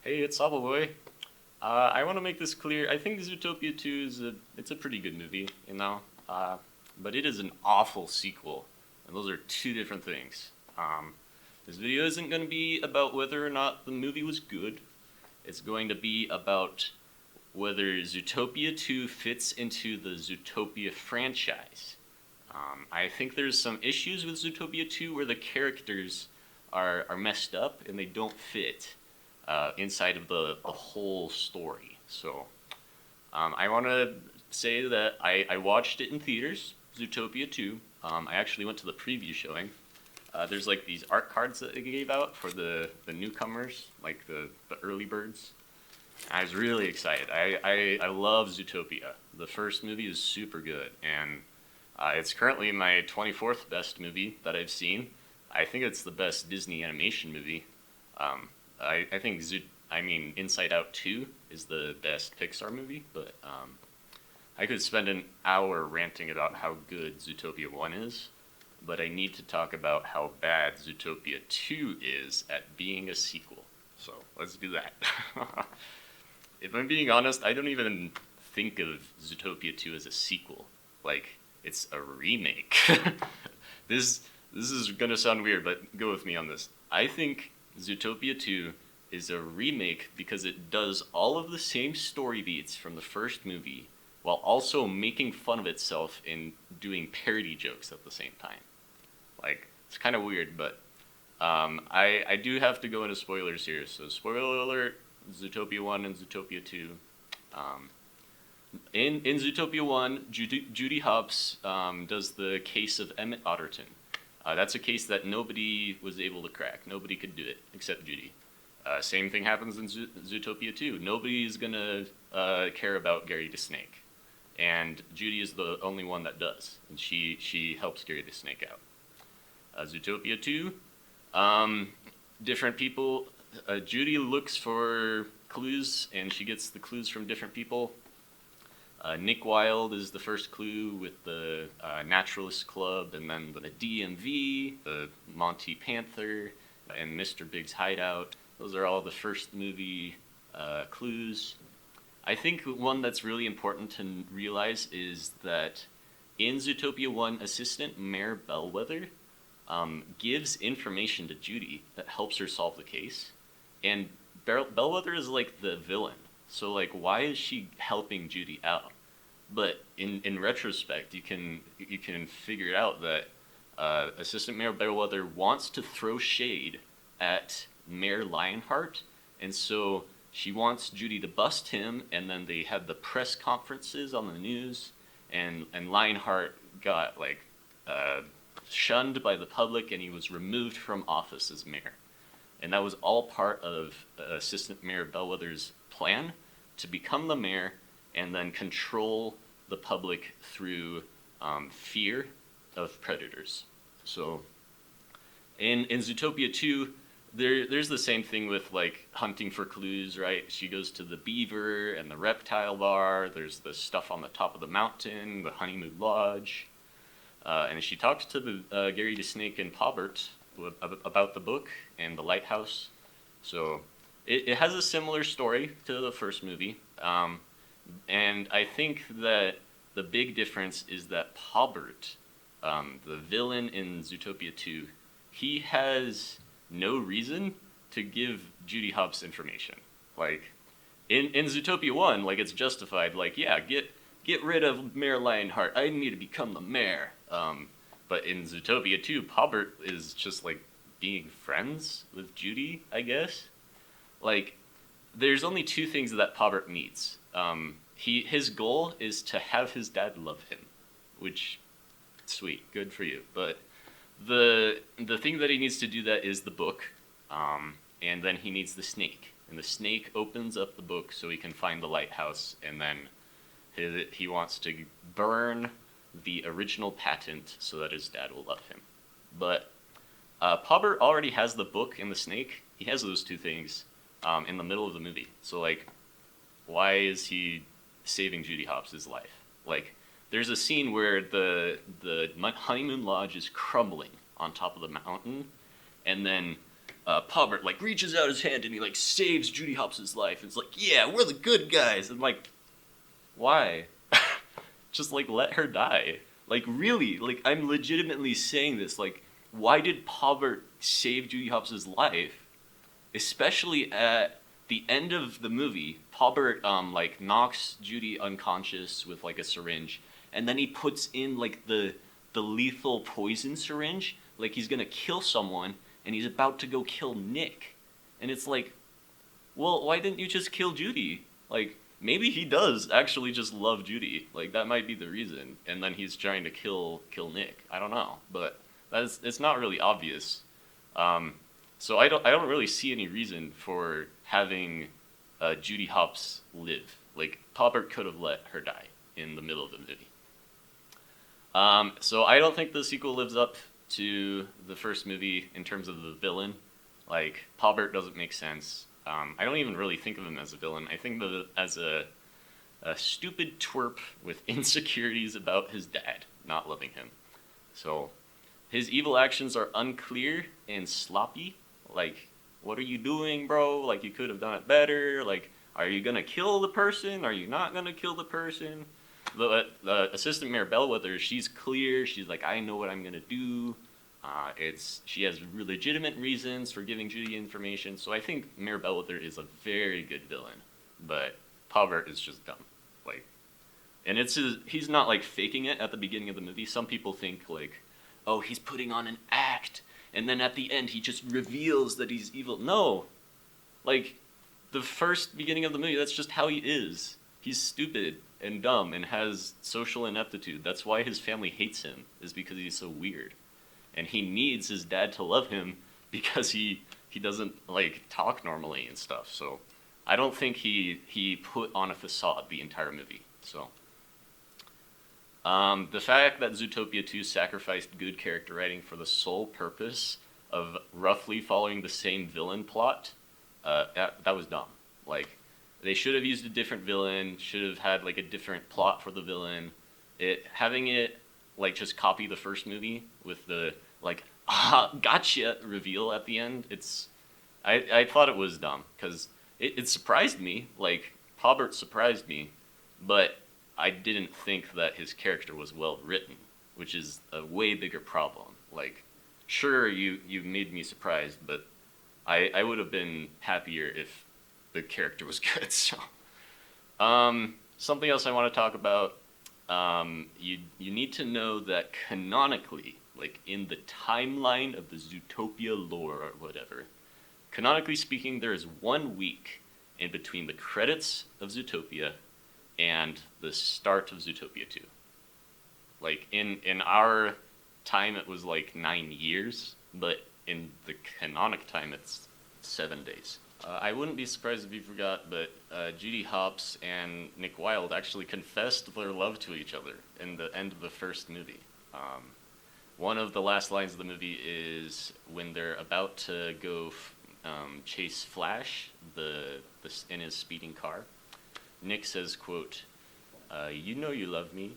Hey, it's Boy. I want to make this clear. I think Zootopia 2 it's a pretty good movie, uh, but it is an awful sequel, and those are two different things. This video isn't going to be about whether or not the movie was good. It's going to be about whether Zootopia 2 fits into the Zootopia franchise. I think there's some issues with Zootopia 2 where the characters are messed up and they don't fit inside of the whole story. So I want to say that I watched it in theaters, Zootopia 2. I actually went to the preview showing. There's like these art cards that they gave out for the newcomers, like the early birds. I was really excited. I love Zootopia. The first movie is super good, and it's currently my 24th best movie that I've seen. I think it's the best Disney animation movie. I think Inside Out 2 is the best Pixar movie, but I could spend an hour ranting about how good Zootopia 1 is, but I need to talk about how bad Zootopia 2 is at being a sequel. So let's do that. If I'm being honest, I don't even think of Zootopia 2 as a sequel. Like, it's a remake. This is gonna sound weird, but go with me on this. I think Zootopia 2 is a remake because it does all of the same story beats from the first movie while also making fun of itself and doing parody jokes at the same time. Like, it's kind of weird, but I do have to go into spoilers here. So, spoiler alert, Zootopia 1 and Zootopia 2. In Zootopia 1, Judy Hopps does the case of Emmett Otterton. That's a case that nobody was able to crack. Nobody could do it except Judy. Same thing happens in Zootopia 2. Nobody's gonna care about Gary the Snake. And Judy is the only one that does. And she helps Gary the Snake out. Zootopia 2, different people. Judy looks for clues, and she gets the clues from different people. Nick Wilde is the first clue with the Naturalist Club, and then the DMV, the Monty Panther, and Mr. Big's Hideout. Those are all the first movie clues. I think one that's really important to realize is that in Zootopia 1, Assistant Mayor Bellwether gives information to Judy that helps her solve the case. And Bellwether is like the villain. So like, why is she helping Judy out? But in retrospect, you can figure out that Assistant Mayor Bellwether wants to throw shade at Mayor Lionheart, and so she wants Judy to bust him. And then they had the press conferences on the news, and Lionheart got like shunned by the public, and he was removed from office as mayor. And that was all part of Assistant Mayor Bellwether's plan to become the mayor and then control the public through fear of predators. So in Zootopia 2, there's the same thing with like hunting for clues, right? She goes to the beaver and the reptile bar. There's the stuff on the top of the mountain, the honeymoon lodge. And she talks to the Gary the Snake and Paubert about the book and the lighthouse. So it has a similar story to the first movie. And I think that the big difference is that Paubert, the villain in Zootopia 2, he has no reason to give Judy Hopps information. Like, in Zootopia 1, like, it's justified, like, yeah, get rid of Mayor Lionheart. I need to become the mayor. But in Zootopia 2, Paubert is just, like, being friends with Judy, I guess. Like, there's only two things that Paubert needs. His goal is to have his dad love him, which, sweet, good for you. But the thing that he needs to do that is the book, and then he needs the snake. And the snake opens up the book so he can find the lighthouse, and then he wants to burn the original patent so that his dad will love him. But Paubert already has the book and the snake. He has those two things in the middle of the movie. So, like, why is he saving Judy Hopps' life? Like, there's a scene where the honeymoon lodge is crumbling on top of the mountain, and then Pobbert like reaches out his hand and he like saves Judy Hopps' life. It's like, yeah, we're the good guys. And like, why? Just like let her die. Like really, like I'm legitimately saying this. Like, why did Pobbert save Judy Hopps' life? Especially at the end of the movie, Pobbert like knocks Judy unconscious with like a syringe, and then he puts in like the lethal poison syringe, like he's gonna kill someone, and he's about to go kill Nick, and it's like, well, why didn't you just kill Judy? Like maybe he does actually just love Judy, like that might be the reason, and then he's trying to kill Nick. I don't know, but it's not really obvious. So I don't really see any reason for having Judy Hopps live. Like Pobbert could have let her die in the middle of the movie. So I don't think the sequel lives up to the first movie in terms of the villain. Like Pobbert doesn't make sense. I don't even really think of him as a villain. I think of him as a stupid twerp with insecurities about his dad not loving him. So his evil actions are unclear and sloppy. Like, what are you doing, bro? Like, you could have done it better. Like, are you gonna kill the person? Are you not gonna kill the person? The assistant mayor Bellwether, she's clear. She's like, I know what I'm gonna do. She has legitimate reasons for giving Judy information. So I think Mayor Bellwether is a very good villain, but Pobbert is just dumb. Like, and he's not like faking it at the beginning of the movie. Some people think like, oh, he's putting on an act, and then at the end he just reveals that he's evil. No, like the first beginning of the movie, that's just how he is. He's stupid and dumb and has social ineptitude. That's why his family hates him, is because he's so weird. And he needs his dad to love him because he doesn't like talk normally and stuff. So I don't think he put on a facade the entire movie. So the fact that Zootopia 2 sacrificed good character writing for the sole purpose of roughly following the same villain plot, that was dumb. Like, they should have used a different villain, should have had like a different plot for the villain. Having it like just copy the first movie with the like, gotcha reveal at the end, I thought it was dumb, because it surprised me. Like, Pobbert surprised me, but I didn't think that his character was well written, which is a way bigger problem. Like, sure, you made me surprised, but I would have been happier if the character was good. So, something else I want to talk about. You need to know that canonically, like in the timeline of the Zootopia lore or whatever, canonically speaking, there is 1 week in between the credits of Zootopia and the start of Zootopia 2. Like, in our time, it was like 9 years, but in the canonic time, it's 7 days. I wouldn't be surprised if you forgot, but Judy Hopps and Nick Wilde actually confessed their love to each other in the end of the first movie. One of the last lines of the movie is when they're about to go chase Flash in his speeding car. Nick says, quote, you know you love me.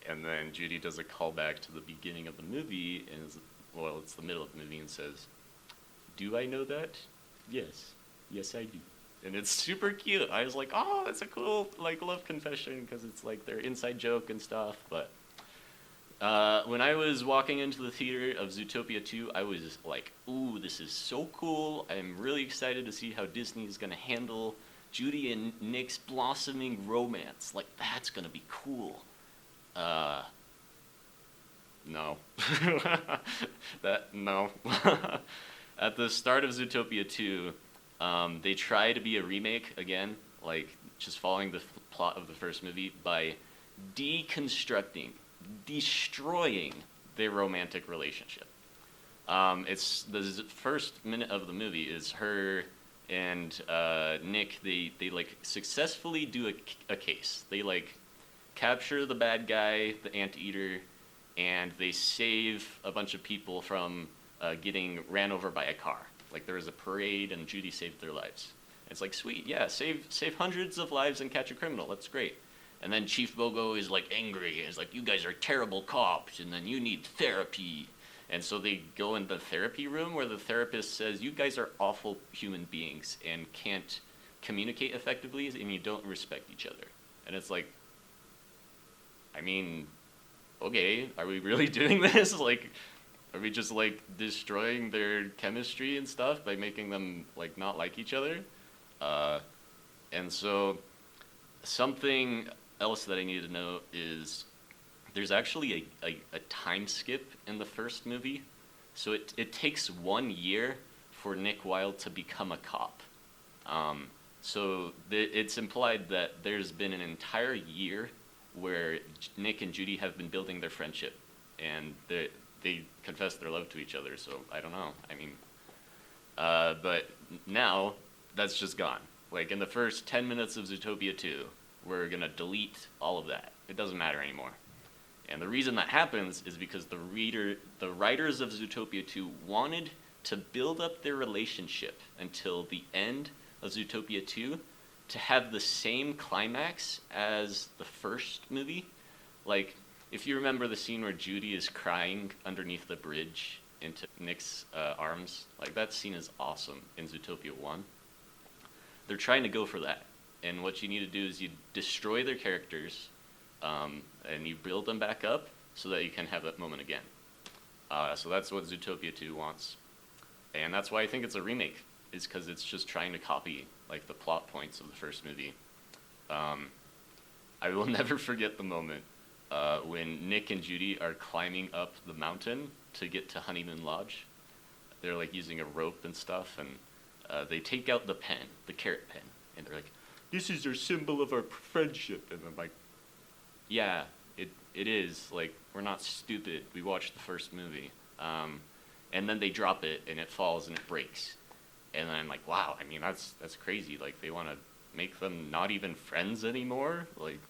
And then Judy does a callback to the beginning of the movie, and it's the middle of the movie, and says, do I know that? Yes I do. And it's super cute. I was like, oh, that's a cool like love confession, because it's like their inside joke and stuff. But when I was walking into the theater of Zootopia 2, I was like, ooh, this is so cool. I'm really excited to see how Disney is going to handle Judy and Nick's blossoming romance. Like, that's going to be cool. No. No. At the start of Zootopia 2, they try to be a remake again, like just following the plot of the first movie by deconstructing, destroying their romantic relationship. It's the first minute of the movie is her and Nick. They like successfully do a case. They like capture the bad guy, the anteater, and they save a bunch of people from getting ran over by a car. Like, there was a parade and Judy saved their lives. And it's like, sweet, yeah, save hundreds of lives and catch a criminal. That's great. And then Chief Bogo is like angry and is like, you guys are terrible cops, and then you need therapy. And so they go in the therapy room where the therapist says, "You guys are awful human beings and can't communicate effectively, and you don't respect each other." And it's like, I mean, okay, are we really doing this? Like, are we just like destroying their chemistry and stuff by making them like not like each other? Uh, and so something else that I need to know is there's actually a time skip in the first movie. So it takes 1 year for Nick Wilde to become a cop. So it's implied that there's been an entire year where Nick and Judy have been building their friendship, and they confess their love to each other. So I don't know. I mean, but now that's just gone. Like in the first 10 minutes of Zootopia 2, we're gonna delete all of that. It doesn't matter anymore. And the reason that happens is because the writers of Zootopia 2 wanted to build up their relationship until the end of Zootopia 2 to have the same climax as the first movie. Like, if you remember the scene where Judy is crying underneath the bridge into Nick's arms, like that scene is awesome in Zootopia 1. They're trying to go for that. And what you need to do is you destroy their characters, and you build them back up so that you can have that moment again. So that's what Zootopia 2 wants. And that's why I think it's a remake, is because it's just trying to copy like the plot points of the first movie. I will never forget the moment when Nick and Judy are climbing up the mountain to get to Honeymoon Lodge. They're like using a rope and stuff, and they take out the pen, the carrot pen, and they're like, "This is our symbol of our friendship." And I'm like, yeah, it is. Like, we're not stupid. We watched the first movie. And then they drop it, and it falls, and it breaks. And then I'm like, wow, I mean, that's crazy. Like, they want to make them not even friends anymore? Like,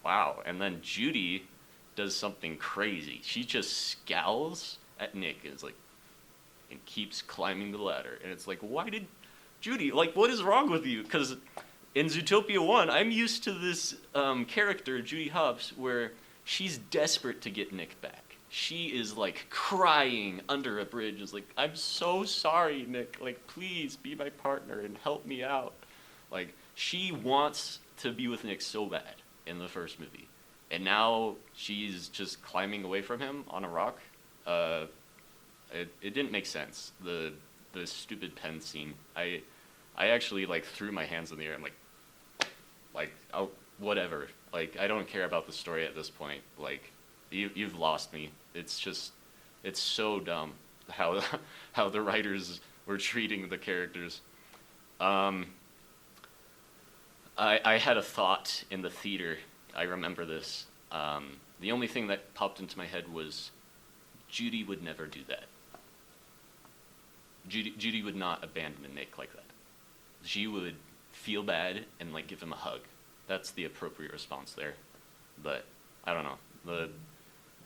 wow. And then Judy does something crazy. She just scowls at Nick and is like, and keeps climbing the ladder. And it's like, why did Judy, like, what is wrong with you? Because in Zootopia 1, I'm used to this character, Judy Hopps, where she's desperate to get Nick back. She is, like, crying under a bridge. Is like, "I'm so sorry, Nick. Like, please be my partner and help me out." Like, she wants to be with Nick so bad in the first movie. And now she's just climbing away from him on a rock. It didn't make sense, the stupid pen scene. I actually, like, threw my hands in the air. I'm like, oh, whatever. Like, I don't care about the story at this point. Like, you've lost me. It's so dumb how the writers were treating the characters. I had a thought in the theater. I remember this. The only thing that popped into my head was Judy would never do that. Judy would not abandon Nick like that. She would feel bad and like give him a hug. That's the appropriate response there. But I don't know.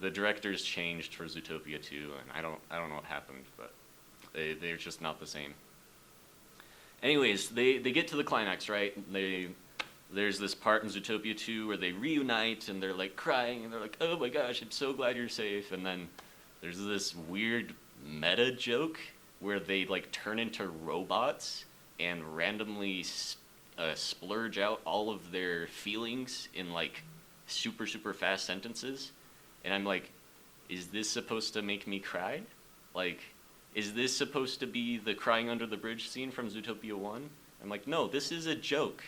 The directors changed for Zootopia 2, and I don't know what happened, but they're just not the same. Anyways, they get to the climax, right? There's this part in Zootopia 2 where they reunite and they're like crying and they're like, "Oh my gosh, I'm so glad you're safe." And then there's this weird meta joke where they like turn into robots and randomly splurge out all of their feelings in like super fast sentences. And I'm like, is this supposed to make me cry? Like, is this supposed to be the crying under the bridge scene from Zootopia 1? I'm like, no, this is a joke.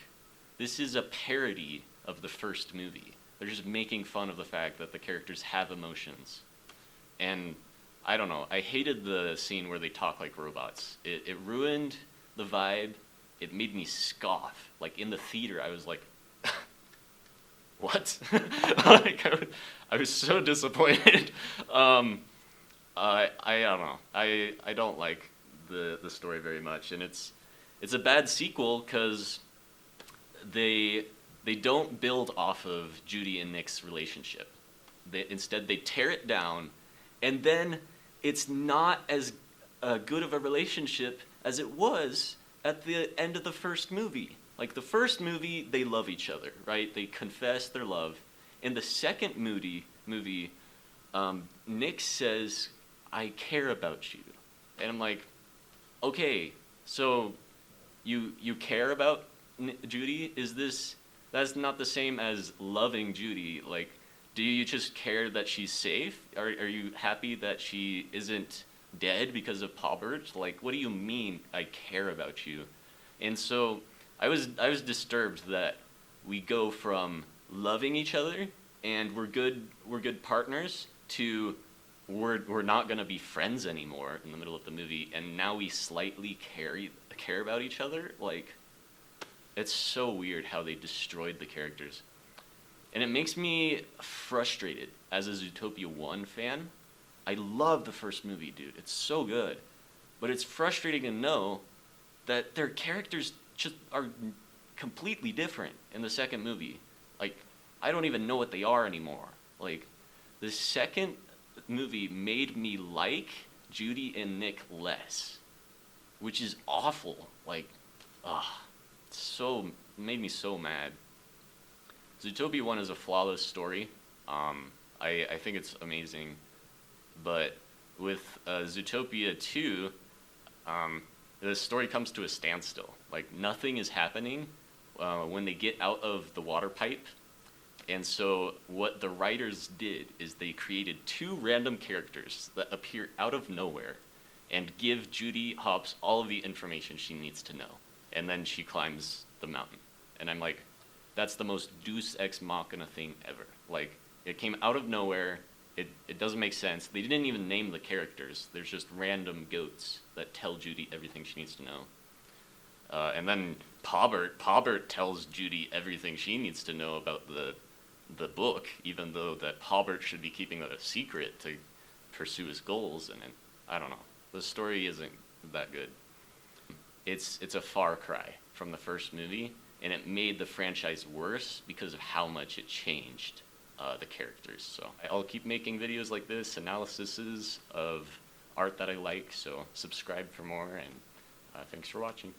This is a parody of the first movie. They're just making fun of the fact that the characters have emotions. And I don't know, I hated the scene where they talk like robots. It ruined the vibe. It made me scoff. Like, in the theater, I was like, what? Like, I was so disappointed. I don't know. I don't like the story very much, and it's a bad sequel because they don't build off of Judy and Nick's relationship. Instead, they tear it down, and then it's not as good of a relationship as it was at the end of the first movie. Like, the first movie, they love each other, right? They confess their love. In the second movie, Nick says, I care about you. And I'm like, okay, so you care about Judy? That's not the same as loving Judy? Like, do you just care that she's safe? Are you happy that she isn't dead because of Pobbert? Like, what do you mean I care about you? And so I was disturbed that we go from loving each other and we're good partners to we're not gonna be friends anymore in the middle of the movie, and now we slightly care about each other. Like, it's so weird how they destroyed the characters, and it makes me frustrated as a Zootopia 1 fan. I love the first movie, dude. It's so good, but it's frustrating to know that their characters just are completely different in the second movie. Like, I don't even know what they are anymore. Like, the second movie made me like Judy and Nick less, which is awful. Like, ah, so made me so mad. Zootopia 1 is a flawless story. I think it's amazing, but with Zootopia 2, the story comes to a standstill. Like, nothing is happening when they get out of the water pipe. And so what the writers did is they created two random characters that appear out of nowhere and give Judy Hopps all of the information she needs to know. And then she climbs the mountain. And I'm like, that's the most Deus Ex Machina thing ever. Like, it came out of nowhere. It doesn't make sense. They didn't even name the characters. There's just random goats that tell Judy everything she needs to know. And then Pobbert tells Judy everything she needs to know about the book, even though that Pobbert should be keeping that a secret to pursue his goals. And I don't know. The story isn't that good. It's a far cry from the first movie, and it made the franchise worse because of how much it changed the characters. So I'll keep making videos like this, analyses of art that I like. So subscribe for more, and thanks for watching.